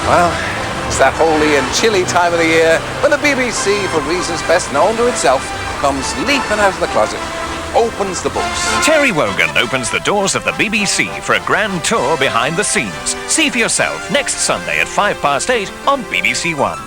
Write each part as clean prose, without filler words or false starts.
Well, it's that holy and chilly time of the year when the BBC, for reasons best known to itself, comes leaping out of the closet, opens the books. Terry Wogan opens the doors of the BBC for a grand tour behind the scenes. See for yourself next Sunday at 8:05 on BBC1.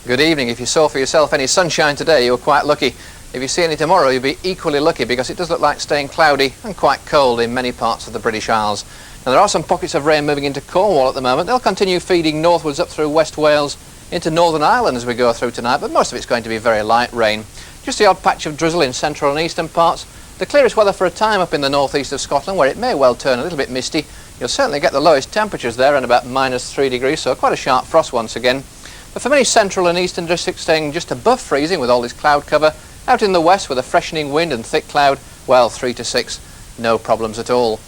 Good evening. If you saw for yourself any sunshine today, you were quite lucky. If you see any tomorrow, you'll be equally lucky because it does look like staying cloudy and quite cold in many parts of the British Isles. Now, there are some pockets of rain moving into Cornwall at the moment. They'll continue feeding northwards up through West Wales into Northern Ireland as we go through tonight, but most of it's going to be very light rain. Just the odd patch of drizzle in central and eastern parts. The clearest weather for a time up in the northeast of Scotland, where it may well turn a little bit misty. You'll certainly get the lowest temperatures there at about -3 degrees, so quite a sharp frost once again. But for many central and eastern districts staying just above freezing with all this cloud cover, out in the west with a freshening wind and thick cloud, well, 3 to 6, no problems at all.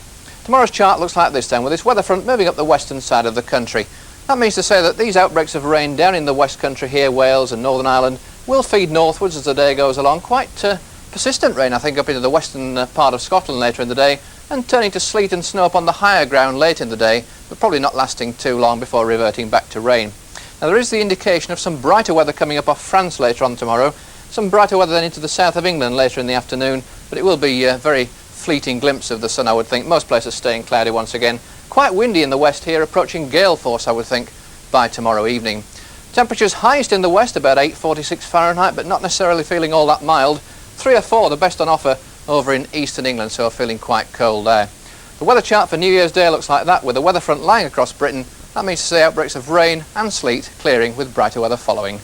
Tomorrow's chart looks like this then, with this weather front moving up the western side of the country. That means to say that these outbreaks of rain down in the west country here, Wales and Northern Ireland, will feed northwards as the day goes along. Quite persistent rain, I think, up into the western part of Scotland later in the day, and turning to sleet and snow up on the higher ground late in the day, but probably not lasting too long before reverting back to rain. Now, there is the indication of some brighter weather coming up off France later on tomorrow. Some brighter weather then into the south of England later in the afternoon, but it will be a very fleeting glimpse of the sun, I would think. Most places staying cloudy once again. Quite windy in the west here, approaching gale force, I would think, by tomorrow evening. Temperatures highest in the west, about 8:46 Fahrenheit, but not necessarily feeling all that mild. 3 or 4, the best on offer over in eastern England, so feeling quite cold there. The weather chart for New Year's Day looks like that, with the weather front lying across Britain. That means to say outbreaks of rain and sleet clearing with brighter weather following.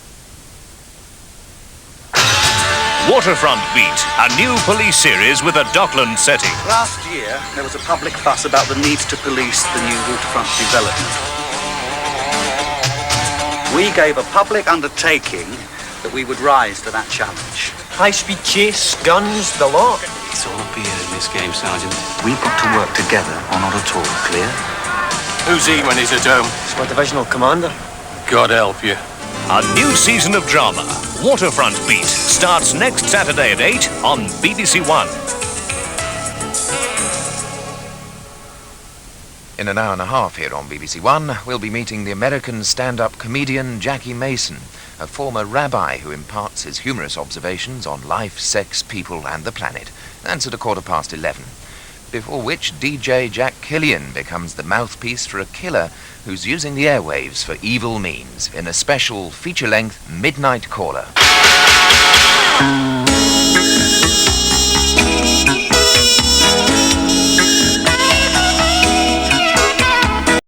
Waterfront Beat, a new police series with a Dockland setting. Last year, there was a public fuss about the need to police the new waterfront development. We gave a public undertaking that we would rise to that challenge. High-speed chase, guns, the lot. It's all up here in this game, Sergeant. We've got to work together or not at all, clear? Who's he when he's at home? It's my divisional commander. God help you. A new season of drama, Waterfront Beat, starts next Saturday at 8 on BBC1. In an hour and a half here on BBC1, we'll be meeting the American stand-up comedian Jackie Mason, a former rabbi who imparts his humorous observations on life, sex, people and the planet. That's at 11:15. Before which DJ Jack Killian becomes the mouthpiece for a killer who's using the airwaves for evil means in a special feature-length Midnight Caller.